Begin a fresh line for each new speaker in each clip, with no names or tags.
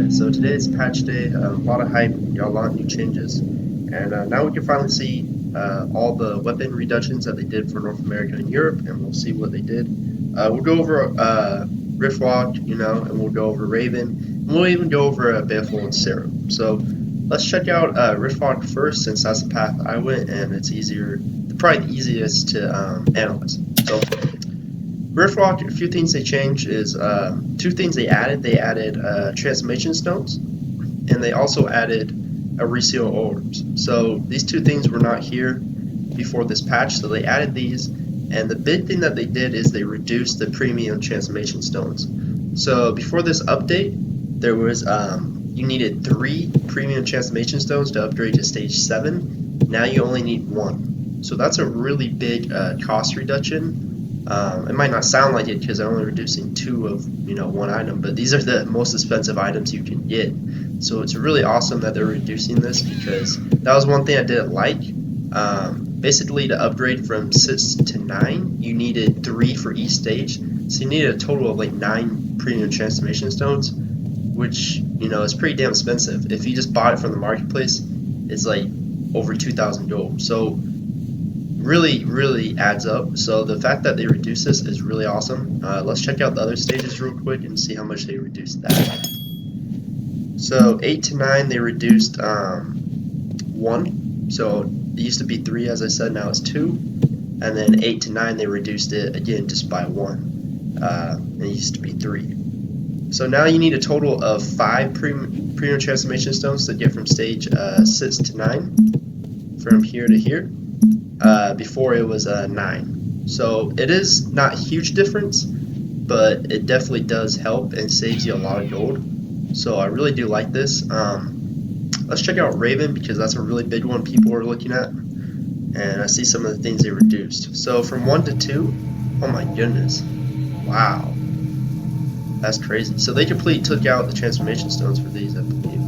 Yeah, so today is patch day, a lot of hype, a lot of new changes, and now we can finally see all the weapon reductions that they did for North America and Europe, and we'll see what they did. We'll go over Riftwalk, and we'll go over Raven, and we'll even go over Baleful and Syrup. So let's check out Riftwalk first, since that's the path I went, and it's easier, probably the easiest to analyze. So Riftwalk, a few things they changed is two things they added. They added transformation stones, and they also added a reseal orbs. So these two things were not here before this patch, so they added these. And the big thing that they did is they reduced the premium transformation stones. So before this update, there was you needed 3 premium transformation stones to upgrade to stage 7. Now you only need 1. So that's a really big cost reduction. It might not sound like it because they're only reducing 2 of one item, but these are the most expensive items you can get. So it's really awesome that they're reducing this, because that was one thing I didn't like. Basically, to upgrade from 6 to 9, you needed 3 for each stage, so you needed a total of like 9 premium transformation stones, which is pretty damn expensive. If you just bought it from the marketplace, it's like over 2,000 gold. So really adds up. So the fact that they reduced this is really awesome. Let's check out the other stages real quick and see how much they reduced that. So 8 to 9 they reduced 1. So it used to be 3, as I said, now it's 2. And then 8 to 9 they reduced it again just by 1. And it used to be 3. So now you need a total of 5 premium transformation stones to get from stage 6 to 9, from here to here. Before it was 9. So it is not a huge difference, but it definitely does help and saves you a lot of gold. So I really do like this. Let's check out Raven, because that's a really big one people are looking at, and I see some of the things they reduced. So from 1 to 2, oh my goodness, wow, that's crazy. So they completely took out the transformation stones for these, I believe.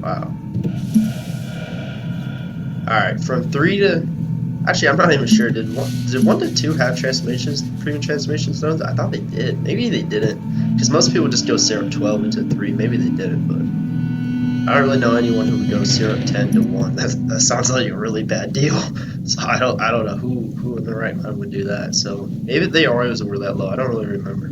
Wow. Alright, from 3 to... Actually, I'm not even sure. Did 1 to 2 have premium transformation stones? I thought they did. Maybe they didn't. Because most people just go Syrup 12 into 3. Maybe they didn't, but... I don't really know anyone who would go Syrup 10 to 1. That sounds like a really bad deal. So I don't know who in the right mind would do that. So maybe they always were that low. I don't really remember.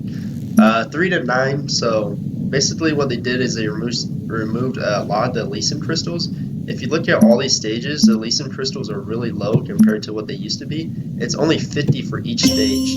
3 to 9. So basically what they did is they removed a lot of the Elysium crystals. If you look at all these stages, the Elysium crystals are really low compared to what they used to be. It's only 50 for each stage.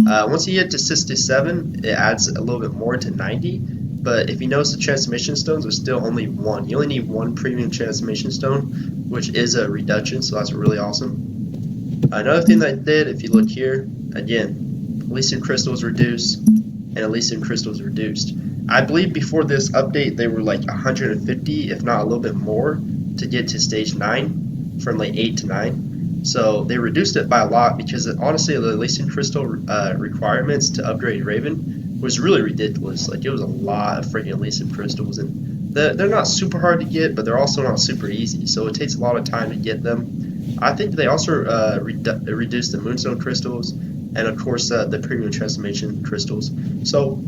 Once you get to 6 to 7, it adds a little bit more to 90. But if you notice, the transformation stones are still only 1. You only need 1 premium transformation stone, which is a reduction, so that's really awesome. Another thing that I did, if you look here, again, Elysium crystals reduced, and Elysium crystals reduced. I believe before this update, they were like 150, if not a little bit more, to get to stage 9, from like 8 to 9. So they reduced it by a lot, because honestly the Elysium crystal requirements to upgrade Raven was really ridiculous. Like, it was a lot of freaking Elysium crystals, and they're not super hard to get, but they're also not super easy, so it takes a lot of time to get them. I think they also reduced the Moonstone crystals, and of course the premium transformation crystals. So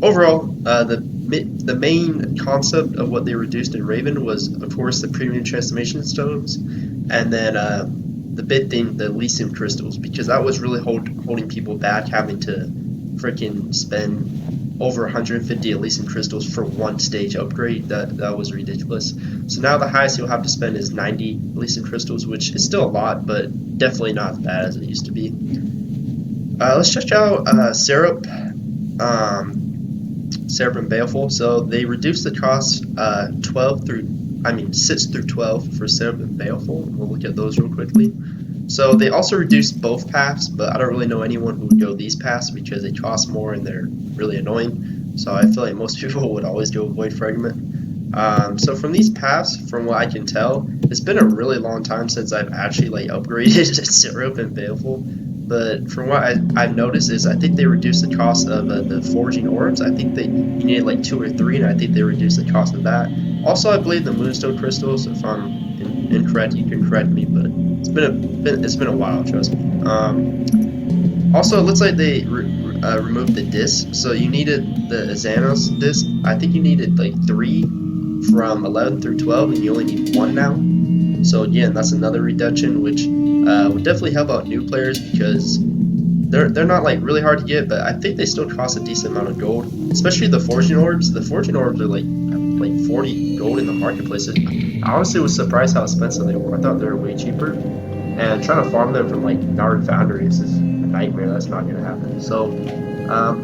overall, the main concept of what they reduced in Raven was, of course, the premium transformation stones, and then the big thing, the Elysium crystals, because that was really holding people back, having to freaking spend over 150 Elysium crystals for 1 stage upgrade. That was ridiculous. So now the highest you'll have to spend is 90 Elysium crystals, which is still a lot, but definitely not as bad as it used to be. Let's check out Syrup. Syrup and Baleful. So they reduced the cost 6 through 12 for Syrup and Baleful. We'll look at those real quickly. So they also reduced both paths, but I don't really know anyone who would go these paths because they cost more and they're really annoying. So I feel like most people would always go Void Fragment. So from these paths, from what I can tell, it's been a really long time since I've actually like upgraded Syrup and Baleful. But from what I've noticed is I think they reduced the cost of the foraging orbs. I think you needed like 2 or 3, and I think they reduced the cost of that. Also, I believe the Moonstone crystals. If I'm incorrect, you can correct me, but it's been a while, trust me. Also, it looks like they removed the disc. So you needed the Xanos disc. I think you needed like 3 from 11 through 12, and you only need 1 now. So again, that's another reduction, which would definitely help out new players because they're not like really hard to get, but I think they still cost a decent amount of gold, especially the forging orbs. The forging orbs are like 40 gold in the marketplaces. I honestly was surprised how expensive they were. I thought they were way cheaper, and trying to farm them from like Nard Foundries is a nightmare. That's not gonna happen. So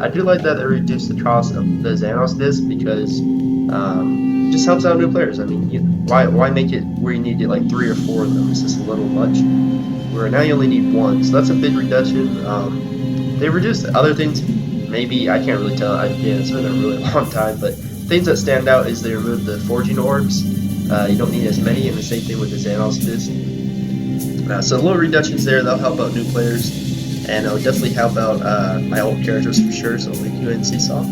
I do like that they reduced the cost of the Xanos disc because it just helps out new players. I mean, why make it where you need to get like 3 or 4 of them? It's just a little much. Where now you only need 1, so that's a big reduction. They reduced other things, maybe, I can't really tell, yeah, it's been a really long time, but things that stand out is they removed the forging orbs. You don't need as many, and the same thing with the Xanos disc. So little reductions there, that'll help out new players, and it'll definitely help out my old characters for sure, so like you and Seesaw.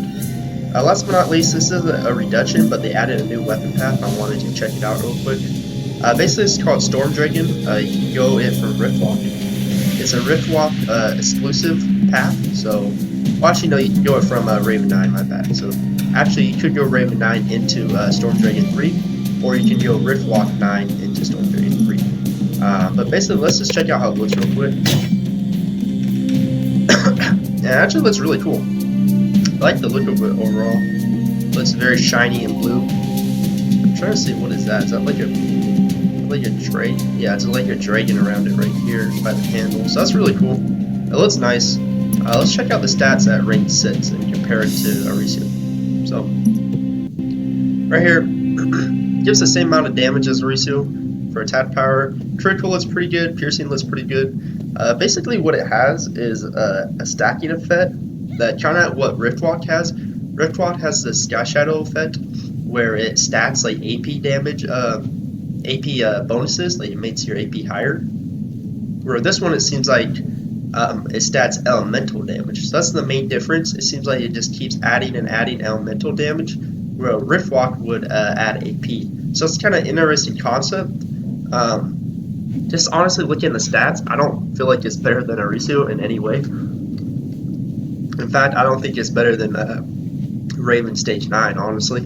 Last but not least, this is a reduction, but they added a new weapon path, and I wanted to check it out real quick. Basically, it's called Storm Dragon. You can go it from Riftwalk. It's a Riftwalk exclusive path. So, well, actually, no, you can go it from Raven 9. My bad. So, actually, you could go Raven 9 into Storm Dragon 3, or you can go Riftwalk 9 into Storm Dragon 3. But basically, let's just check out how it looks real quick. Yeah, it actually looks really cool. I like the look of it overall. It looks very shiny and blue. I'm trying to see, what is that? Is that like a dragon? Yeah, it's like a dragon around it right here by the handle. So that's really cool. It looks nice. Let's check out the stats at rank 6 and compare it to Arisu. So right here, gives the same amount of damage as Arisu for attack power. Critical looks pretty good. Piercing looks pretty good. Basically, what it has is a stacking effect that kind of what Riftwalk has. Riftwalk has the Sky Shadow effect where it stacks like AP damage. AP bonuses, like it makes your AP higher. Where this one, it seems like it stats elemental damage. So that's the main difference. It seems like it just keeps adding and adding elemental damage, where Riftwalk would add AP. So it's kind of interesting concept. Just honestly looking at the stats, I don't feel like it's better than Arisu in any way. In fact, I don't think it's better than Raven Stage 9, honestly.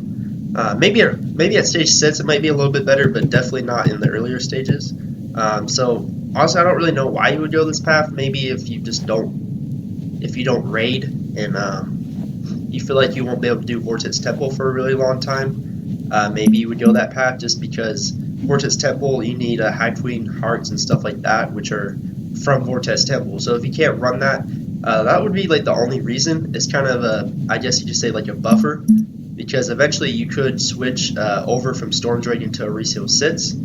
Maybe at stage 6 it might be a little bit better, but definitely not in the earlier stages. So honestly, I don't really know why you would go this path. Maybe if you don't raid and you feel like you won't be able to do Vortex Temple for a really long time, maybe you would go that path just because Vortex Temple you need High Queen hearts and stuff like that, which are from Vortex Temple. So if you can't run that, that would be like the only reason. It's kind of a, I guess you could say like a buffer. Because eventually you could switch over from Storm Dragon to Arisu 6.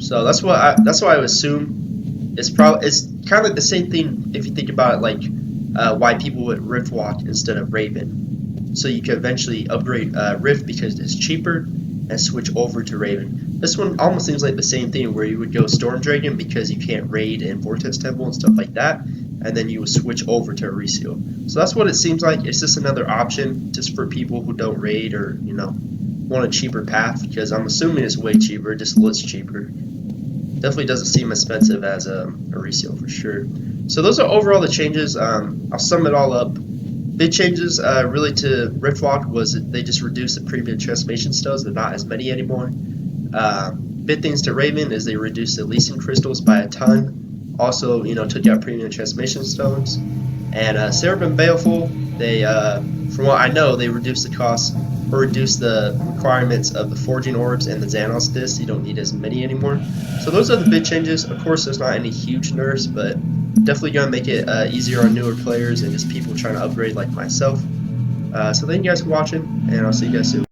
So that's why I would assume it's kind of the same thing if you think about it, like why people would Riftwalk instead of Raven. So you could eventually upgrade Rift because it's cheaper and switch over to Raven. This one almost seems like the same thing where you would go Storm Dragon because you can't raid in Vortex Temple and stuff like that, and then you would switch over to Arisu. So that's what it seems like. It's just another option just for people who don't raid or, you know, want a cheaper path, because I'm assuming it's way cheaper, it just looks cheaper. Definitely doesn't seem expensive as Arisu for sure. So those are overall the changes. I'll sum it all up. Big changes really to Riftwalk was that they just reduced the premium transformation stones. They're not as many anymore. Big things to Raven is they reduced the leasing crystals by a ton. Also, you know, took out premium transformation stones. And Seraphim Baleful, they, from what I know, they reduced the cost or reduced the requirements of the forging orbs and the Xanos discs. You don't need as many anymore. So those are the big changes. Of course, there's not any huge nerfs, but definitely going to make it easier on newer players and just people trying to upgrade like myself. So thank you guys for watching, and I'll see you guys soon.